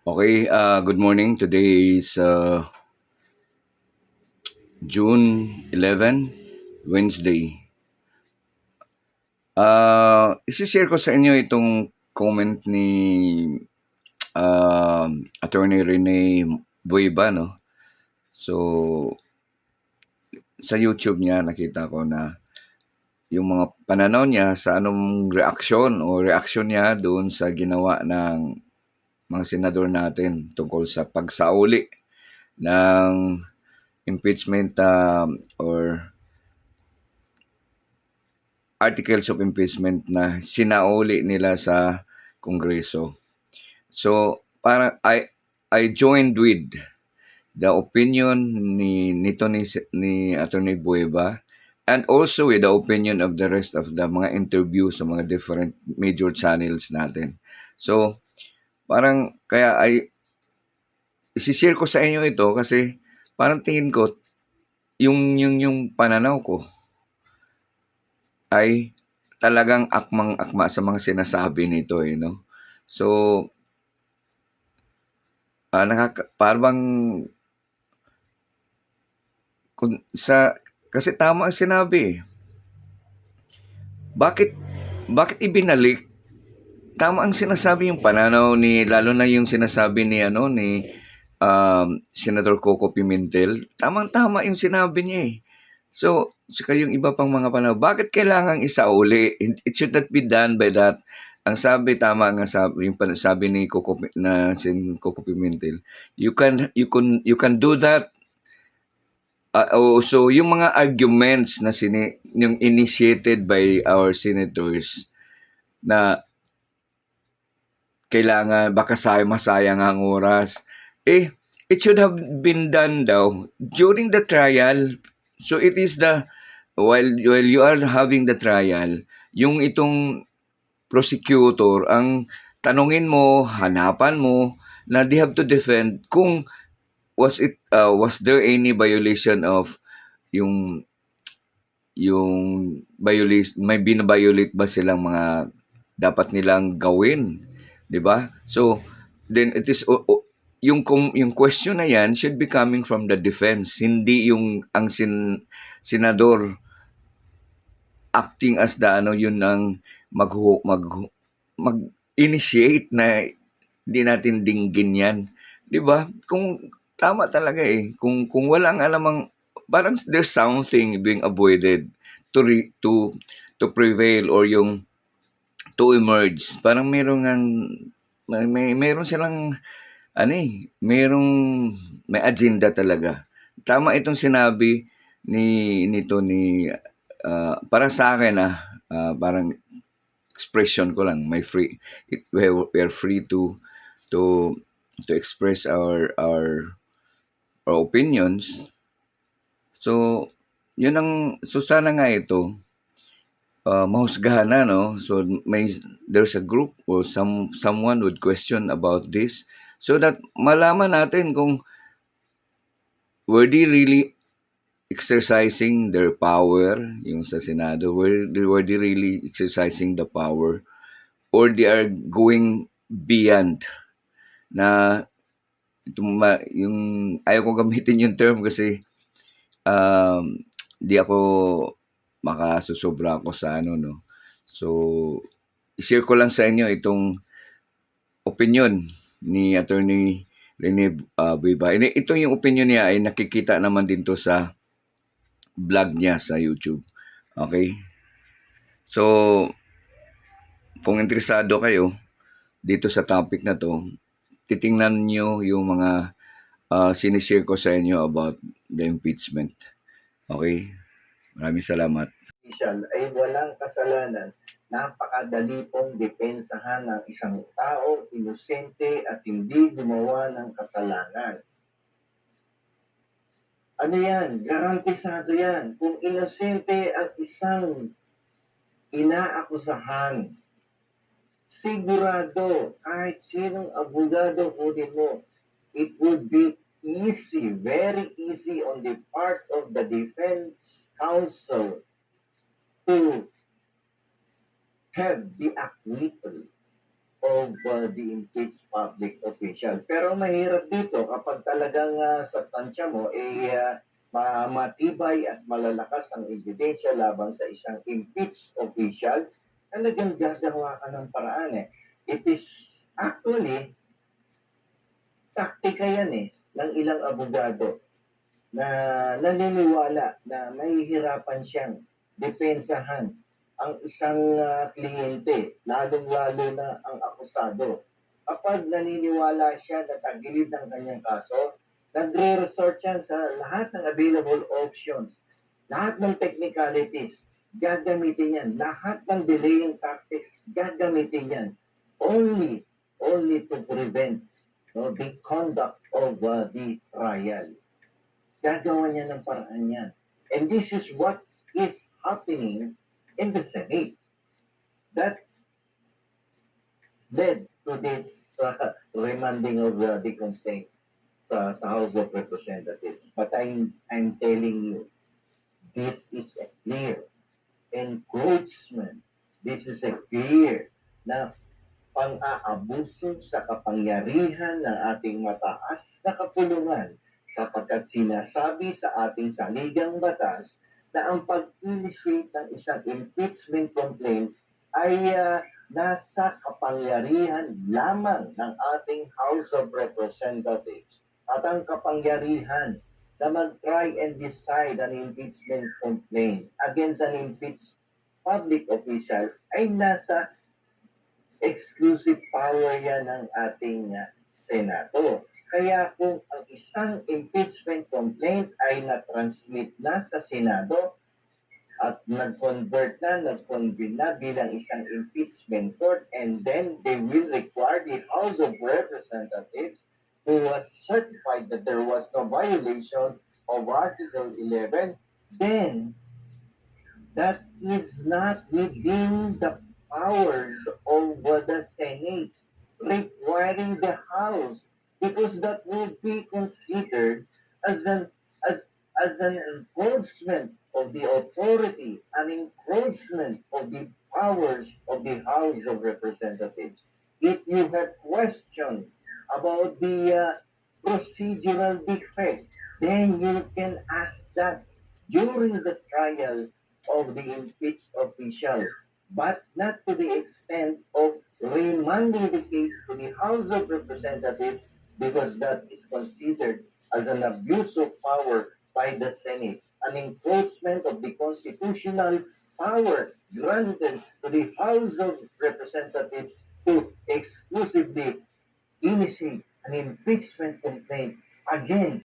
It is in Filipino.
Okay, good morning. Today is June 11, Wednesday. Isi-share ko sa inyo itong comment ni Attorney Rene Buiba, no? So, sa YouTube niya, nakita ko na yung mga pananaw niya sa anong reaksyon niya doon sa ginawa ng mga senador natin tungkol sa pagsauli ng impeachment or articles of impeachment na sinauli nila sa Kongreso. So, I joined with the opinion ni Attorney Bueva and also with the opinion of the rest of the mga interview sa mga different major channels natin. So, parang kaya isishare ko sa inyo ito kasi parang tingin ko yung pananaw ko ay talagang akmang-akma sa mga sinasabi nito, no? So, parang kasi tama ang sinabi, eh. Bakit ibinalik? Tama ang sinasabi yung pananaw lalo na yung sinasabi ni Senator Coco Pimentel. Tamang-tama yung sinabi niya, eh. So, saka yung iba pang mga pananaw, bakit kailangang isauli? It should not be done by that. Ang tama nga sabi ni Coco Pimentel, you can do that. So yung mga arguments na yung initiated by our senators na kailangan baka masayang ang oras, it should have been done daw during the trial. So it is while you are having the trial, yung itong prosecutor ang tanungin mo, hanapan mo na they have to defend kung was there any violation of yung violation, may binabiolate ba silang mga dapat nilang gawin, 'di ba? So then it is yung question na yan should be coming from the defense, hindi yung ang senador acting as yun ang mag-initiate na hindi natin dinggin yan, 'di ba? Kung tama talaga, kung walang alamang parang there's something being avoided to prevail or yung to emerge. Parang meron silang may agenda talaga. Tama itong sinabi para sa akin parang expression ko lang, we're free to express our opinions. So, sana nga ito, mahusgahan na, no? So, there's a group or someone would question about this so that malaman natin kung were they really exercising their power, yung sa Senado, were they really exercising the power or they are going beyond na yung ayaw ko gamitin yung term kasi di ako makasusobra ako sa no. So, i-share ko lang sa inyo itong opinion ni Attorney Rene Buiba. Ito yung opinion niya ay nakikita naman din to sa vlog niya sa YouTube. Okay? So, kung interesado kayo dito sa topic na to, titingnan nyo yung mga sinishare ko sa inyo about the impeachment. Okay? Maraming salamat. Ay walang kasalanan. Napakadali pong depensahan ng isang tao, inosente at hindi gumawa ng kasalanan. Ano yan? Garantisado yan. Kung inosente ang isang inaakusahan, sigurado, kahit sinong abogado kunin mo, it would be easy, very easy on the part of the defense counsel to have the acquittal of the impeached public official. Pero mahirap dito kapag talagang sa tansya mo, matibay at malalakas ang ebidensya laban sa isang impeached official, talagang gagawa ka ng paraan eh. It is actually, taktika yan eh, ng ilang abogado na naniniwala na mahihirapan siyang depensahan ang isang kliyente, lalong-lalo na ang akusado. Kapag naniniwala siya na tagilid ng kanyang kaso, nagre-resort yan sa lahat ng available options, lahat ng technicalities, gagamitin yan. Lahat ng delaying tactics, gagamitin yan. Only to prevent the conduct of the trial. Gagawa niya ng paraan yan. And this is what is happening in the Senate. That led to this remanding of the complaint sa House of Representatives. But I'm telling you, this is a clear encroachment. This is a clear na pang-aabuso sa kapangyarihan ng ating mataas na kapulungan sapagkat sinasabi sa ating saligang batas na ang pag-initiate ng isang impeachment complaint ay nasa kapangyarihan lamang ng ating House of Representatives. At ang kapangyarihan na mag-try and decide an impeachment complaint against an impeached public official ay nasa exclusive power yan ng ating Senado. Kaya kung ang isang impeachment complaint ay na-transmit na sa Senado at nag-convene na bilang isang impeachment court, and then they will require the House of Representatives who was certified that there was no violation of Article 11, then that is not within the powers of the Senate, requiring the House, because that would be considered as an as as an encroachment of the authority, an encroachment of the powers of the House of Representatives. If you have questions about the procedural defect, then you can ask that during the trial of the impeached official, but not to the extent of remanding the case to the House of Representatives because that is considered as an abuse of power by the Senate, an encroachment of the constitutional power granted to the House of Representatives to exclusively initiate an impeachment complaint against